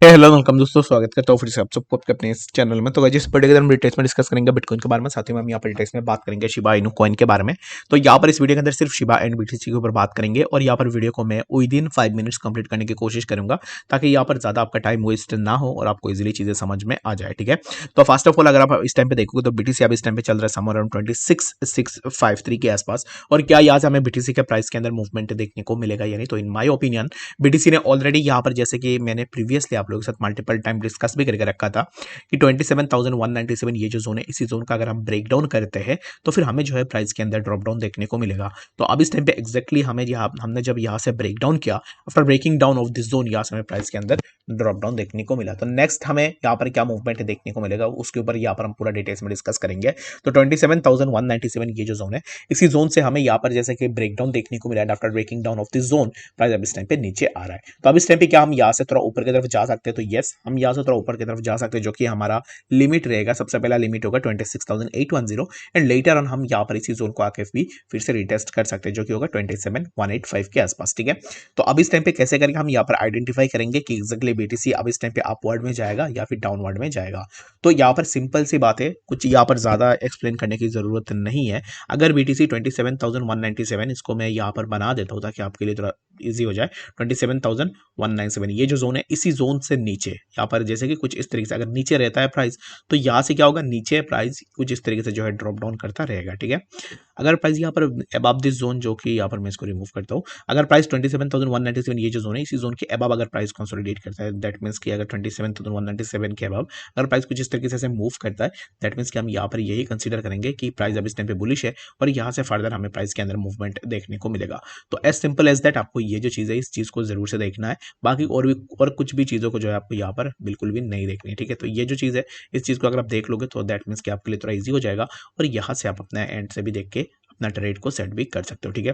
Hello welcome दोस्तों, स्वागत करता हूँ फिर से आप सबको आपके अपने इस चैनल में। तो गाइस, इस वीडियो के अंदर हम डिटेल्स में डिस्कस करेंगे बिटकॉइन के बारे में, साथ ही में हम यहाँ पर डिटेल्स में बात करेंगे शिबा इनू कॉइन के बारे में। तो यहाँ पर इस वीडियो के अंदर सिर्फ शिबा एंड बीटीसी के ऊपर बात करेंगे और यहाँ पर वीडियो को मैं विद इन 5 मिनट्स कंप्लीट करने की कोशिश करूंगा, ताकि यहाँ पर ज्यादा आपका टाइम वेस्ट ना हो और आपको इजिली चीजें समझ में आ जाए। ठीक है, तो फर्स्ट ऑफ ऑल अगर आप इस टाइम पे देखोगे तो बीटीसी अब इस टाइम पे चल रहा है समर अराउंड 26,653 के आसपास। और क्या यहाँ से हमें बीटीसी के प्राइस के अंदर मूवमेंट देखने को मिलेगा, यानी तो इन माई ओपिनियन बीटीसी ने ऑलरेडी यहाँ पर, जैसे कि मैंने प्रीवियसली आप लोगों के साथ मल्टीपल टाइम डिस्कस भी करके रखा था कि 27,197 ये जो जोन है, इसी जोन का अगर हम ब्रेक डाउन करते हैं तो फिर हमें जो है प्राइस के अंदर ड्रॉप डाउन देखने को मिलेगा। तो अब इस टाइम पे एग्जैक्टली हमें हमने जब यहाँ से ब्रेक डाउन किया, after breaking down of this zone, यहाँ से हमें प्राइस के अंदर ड्रॉप डाउन देखने को मिला। तो नेक्स्ट हमें यहाँ पर क्या मूवमेंट देखने को मिलेगा उसके ऊपर यहाँ पर हम पूरा डिटेल्स में डिस्कस करेंगे। तो 27,197 ये जो जोन है, इसी जोन से हमें यहाँ पर जैसे कि ब्रेक डाउन देखने को मिला है। After breaking down of this zone price अब इस टाइम पे नीचे आ रहा है। तो अब इस टाइम पे क्या हम यहाँ से थोड़ा ऊपर की तरफ जा सकते हैं? तो यस, हम यहाँ से थोड़ा ऊपर की तरफ जा सकते हैं, जो कि हमारा लिमिट रहेगा। सबसे पहला लिमिट होगा 26,810 एंड लेटर ऑन हम यहाँ पर इसी जोन को आके भी फिर से रिटेस्ट कर सकते हैं, जो कि होगा 27,185 के आसपास। ठीक है, तो अब इस टाइम पे कैसे करेंगे, हम यहाँ पर आइडेंटिफाई करेंगे कि एक्जैक्टली बीटीसी अब इस टाइम पे अपवर्ड में जाएगा या फिर डाउनवर्ड में जाएगा। तो यहाँ पर सिंपल सी बात है, कुछ यहाँ पर ज्यादा एक्सप्लेन करने की जरूरत नहीं है। अगर बीटीसी 27,197, इसको मैं यहाँ पर बना देता हूँ ताकि आपके लिए थोड़ा इजी हो जाए। 27,197 ये जो जोन है, इसी जोन से नीचे यहाँ पर जैसे कि कुछ इस तरीके से अगर नीचे रहता है प्राइस, तो यहाँ से क्या होगा, नीचे प्राइस कुछ इस तरीके से जो है ड्रॉप डाउन करता रहेगा। ठीक है, अगर प्राइस यहाँ पर अबव दिस जोन, जो कि यहाँ पर मैं इसको रिमूव करता हूँ, अगर प्राइस 27,197 ये जो जोन है, इसी जोन के अबव अगर प्राइस कंसोलिडेट करता है, दैट मीन्स कि अगर 27,197 के अबव अगर प्राइस कुछ इस तरीके से मूव करता है, दैट मीन्स कि हम यहाँ पर यही कंसीडर करेंगे कि प्राइस अब इस टाइम पे बुलिश है और यहाँ से फर्दर हमें प्राइस के अंदर मूवमेंट देखने को मिलेगा। तो एज सिंपल एज दैट, आपको ये जो चीज़ है इस चीज़ को जरूर से देखना है। बाकी और कुछ भी चीज़ों को जो है आपको यहाँ पर बिल्कुल भी नहीं देखनी है। ठीक है, तो ये जो चीज़ है, इस चीज़ को अगर आप देख लोगे तो दैट मीन्स कि आपके लिए थोड़ा ईजी हो जाएगा और यहाँ से आप अपना एंड से भी देख के अपना ट्रेड को सेट भी कर सकते हो। ठीक है,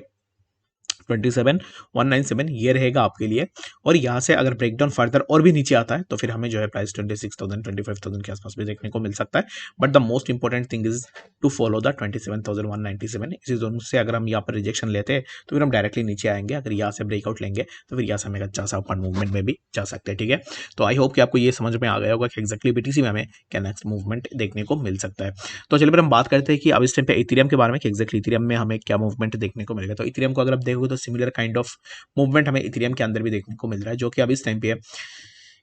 27,197 ये रहेगा आपके लिए। और यहाँ से अगर ब्रेकडाउन फर्दर और भी नीचे आता है तो फिर हमें जो है प्राइस 26,000 25,000 के आसपास भी देखने को मिल सकता है। But the most important thing is to follow the 27,197। इसी जोन से अगर हम यहाँ पर रिजेक्शन लेते हैं तो फिर हम डायरेक्टली नीचे आएंगे। अगर यहाँ से ब्रेकआउट लेंगे तो फिर यहाँ से हमें अच्छा सा अपवर्ड मूवमेंट में भी जा सकते हैं। ठीक है, तो आई होप कि आपको ये समझ में आ गया होगा कि एक्जैक्टली बीटीसी में हमें क्या नेक्स्ट मूवमेंट देखने को मिल सकता है। तो चलिए फिर हम बात करते हैं कि अब इस टाइम पे इथेरियम के बारे में कि एक्जैक्टली इथेरियम में हमें क्या मूवमेंट देखने को मिलेगा। तो इथेरियम को अगर आप देखोगे तो सिमिलर काइंड ऑफ मूवमेंट हमें इथेरियम के अंदर भी देखने को मिल रहा है, जो कि अब इस टाइम पे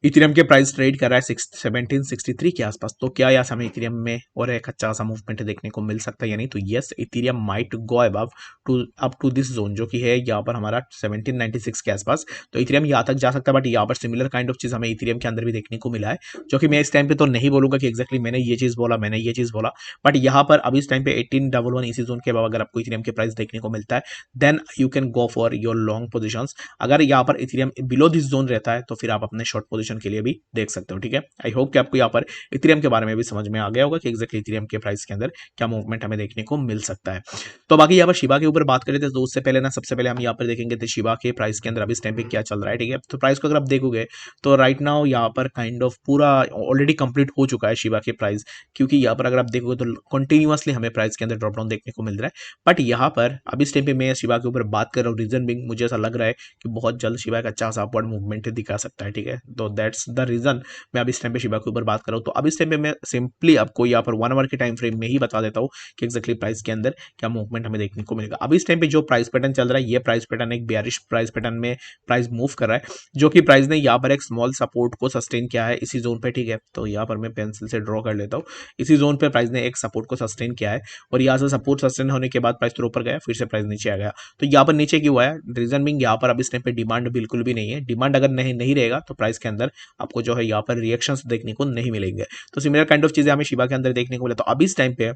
इथेरियम के प्राइस ट्रेड कर रहा है 1763 के आसपास। तो क्या यहाँ हमें इथेरियम में और एक अच्छा सा मूवमेंट देखने को मिल सकता है, यानी तो yes, Ethereum might go above to up to this zone, जो कि है यहाँ पर हमारा 1796 के आसपास। तो इथेरियम यहाँ तक जा सकता है, बट यहाँ पर सिमिलर काइंड ऑफ चीज हमें इथेरियम के अंदर भी देखने को मिला है, जो कि मैं इस टाइम पे तो नहीं बोलूंगा कि एक्जैक्टली मैंने ये चीज बोला, मैंने ये चीज बोला। बट यहाँ पर अभी इस टाइम पे 1811 इसी जोन के अलावा अगर आपको इथेरियम के प्राइस देखने को मिलता है, then you can go for your long positions. अगर यहाँ पर इथेरियम बिलो दिस जोन रहता है तो फिर आप अपने शॉर्ट पोजीशन के लिए भी देख सकते हो। ठीक है, आई होप कि आपको यहाँ पर इथेरियम के बारे में भी समझ में आ गया होगा कि एक्जैक्टली इथेरियम के प्राइस के अंदर क्या मूवमेंट हमें देखने को मिल सकता है। तो बाकी यहाँ पर शिबा के ऊपर बात करें तो उससे पहले ना, सबसे पहले हम यहाँ पर देखेंगे तो शिबा के प्राइस के अंदर अभी इस टाइम पे क्या चल रहा है। ठीक है, तो प्राइस को अगर आप देखोगे तो राइट नाउ यहाँ पर काइंड ऑफ पूरा ऑलरेडी कंप्लीट हो चुका है शिबा के प्राइस, क्योंकि यहाँ पर अगर आप देखोगे तो कंटिन्यूअसली हमें प्राइस के अंदर ड्रॉप डाउन देखने को मिल रहा है। बट यहाँ पर अभी इस टाइम पे मैं शिबा के ऊपर बात कर रहा हूँ, रीजन बिंग मुझे ऐसा लग रहा है कि बहुत जल्द शिबा एक अच्छा सा अपवर्ड मूवमेंट दिखा सकता है। ठीक है, तो दैट्स द रीजन मैं अब इस टाइम पे शिबा के ऊपर बात कर रहा हूँ। तो अब इस टाइम पे मैं सिंपली आपको यहाँ पर 1 आवर के टाइम फ्रेम में ही बता देता हूँ कि एक्जैक्टली प्राइस के अंदर क्या मूवमेंट हमें देखने को मिलेगा। अब इस टाइम पे जो प्राइस पैटर्न चल रहा है, ये प्राइस पैटर्न एक बेयरिश प्राइस पैटर्न में प्राइस मूव कर रहा है, जो कि प्राइस ने यहाँ पर एक स्मॉल सपोर्ट को सस्टेन किया है इसी जोन पे। ठीक है, तो यहाँ पर मैं पेंसिल से ड्रॉ कर लेता हूँ। इसी जोन पे प्राइस ने एक सपोर्ट को सस्टेन किया है और यहाँ से सपोर्ट सस्टेन होने के बाद प्राइस ऊपर गया, फिर से प्राइस नीचे आ गया। तो यहाँ पर नीचे क्यों आया? रीजन बिंग यहाँ पर अब इस टाइम पे डिमांड बिल्कुल भी नहीं है। डिमांड अगर नहीं रहेगा तो प्राइस के अंदर आपको जो है यहाँ पर रिएक्शंस देखने को नहीं मिलेंगे। तो सिमिलर काइंड ऑफ चीजें हमें शिबा के अंदर देखने को मिले। तो अभी इस टाइम पे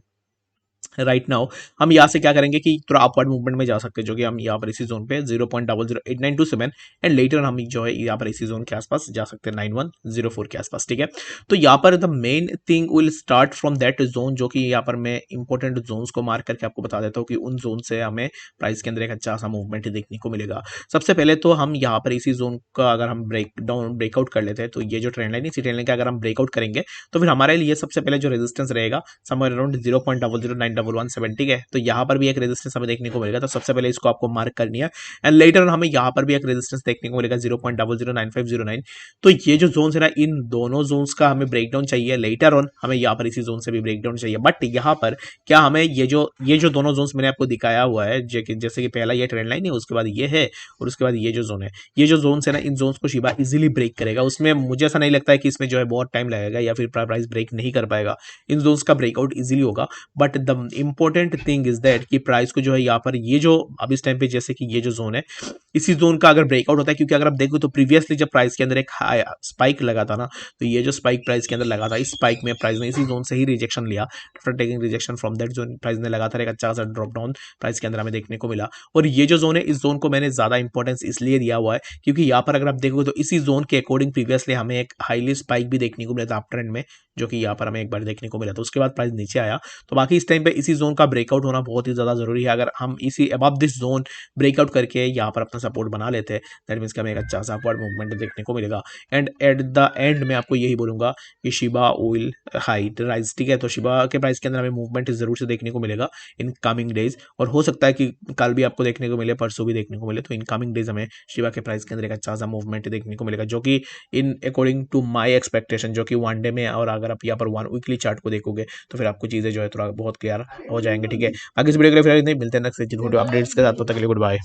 राइट नाउ हम यहाँ से क्या करेंगे कि थोड़ा अपवर्ड मूवमेंट में जा सकते हैं, जो कि हम यहाँ पर इसी जोन पे 0.008927 एंड लेटर हम जो है यहाँ पर इसी जोन के आसपास जा सकते हैं 9104 के आसपास। ठीक है, तो यहाँ पर the main thing will start from that zone, जो कि यहाँ पर मैं इंपॉर्टेंट जोन्स को मार्क करके आपको बता देता हूँ कि उन जोन से हमें प्राइस के अंदर एक अच्छा सा मूवमेंट देखने को मिलेगा। सबसे पहले तो हम यहाँ पर इसी जोन का अगर हम ब्रेकआउट कर लेते हैं, तो ये जो ट्रेंड लाइन, इसी ट्रेंड लाइन का अगर हम ब्रेकआउट करेंगे तो फिर हमारे लिए सबसे पहले जो रेजिस्टेंस रहेगा समवेयर अराउंड 0.0090 0.9117, ठीक है। तो यहाँ पर भी एक रेजिस्टेंस हमें देखने को मिलेगा, तो सबसे पहले इसको आपको मार्क करनी है एंड लेटर हमें यहाँ पर भी एक रेजिस्टेंस देखने को मिलेगा 0.009509। तो ये जो जोन है ना, इन दोनों जोन्स का हमें ब्रेकडाउन चाहिए, लेटर ऑन हमें यहाँ पर इसी जोन से भी ब्रेकडाउन चाहिए। बट यहाँ पर क्या हमें ये जो दोनों जोन्स मैंने आपको दिखाया हुआ है, जैसे कि पहला ये ट्रेंड लाइन है, उसके बाद ये है, और उसके बाद ये जो जोन है, ये जो जोन्स है ना, इन जोन्स को शिबा इजीली ब्रेक करेगा। उसमें मुझे ऐसा नहीं लगता है कि इसमें जो है बहुत टाइम लगेगा या फिर प्राइस ब्रेक नहीं कर पाएगा। इन जोन्स का ब्रेकआउट इजीली होगा। But the important thing is that कि प्राइस को जो है यहाँ पर ये जो अब इस टाइम पे जैसे कि ये जो जोन है, इसी जोन का अगर ब्रेकआउट होता है, क्योंकि अगर आप देखो तो प्रीवियसली जब प्राइस के अंदर एक हाई स्पाइक लगा था ना, तो ये जो स्पाइक प्राइस के अंदर लगा था, इस स्पाइक में प्राइस ने इसी जोन से ही रिजेक्शन लिया। After taking rejection from that zone, price ने लगातार एक अच्छा सा ड्रॉप डाउन प्राइस के अंदर हमें देखने को मिला। और ये जो जोन है, इस जोन को मैंने ज्यादा इंपॉर्टेंस इसलिए दिया हुआ है क्योंकि यहाँ पर अगर आप देखोगे तो इसी जोन के अकॉर्डिंग प्रीवियसली हमें एक हाईली स्पाइक भी देखने को मिला था अप ट्रेंड में, जो कि यहाँ पर हमें एक बार देखने को मिला था। उसके बाद प्राइस नीचे आया। तो बाकी इस टाइम पे इसी जोन का ब्रेकआउट होना बहुत ही ज्यादा जरूरी है। अगर हम इसी अबव दिस जोन ब्रेकआउट करके यहाँ पर अपना सपोर्ट बना लेते हैं, दैट मीन्स कि हमें एक अच्छा सा अपवर्ड मूवमेंट देखने को मिलेगा। एंड एट द एंड मैं आपको यही बोलूंगा कि शिबा ऑयल हाइट राइज, ठीक है। तो शिबा के प्राइस के अंदर हमें मूवमेंट जरूर से देखने को मिलेगा इन कमिंग डेज, और हो सकता है कि कल भी आपको देखने को मिले, परसों भी देखने को मिले। तो इन कमिंग डेज हमें शिबा के प्राइस के अंदर एक अच्छा सा मूवमेंट देखने को मिलेगा, जो कि in according to my expectation, जो कि वन डे में, और अगर आप यहाँ पर वन वीकली चार्ट को देखोगे तो फिर आपको चीजें जो है थोड़ा बहुत क्लियर हो जाएंगे, ठीक है। आगे इस वीडियो के लिए फिर नहीं मिलते हैं नेक्स्ट वीडियो अपडेट्स के साथ, तो तक के लिए गुड बाय।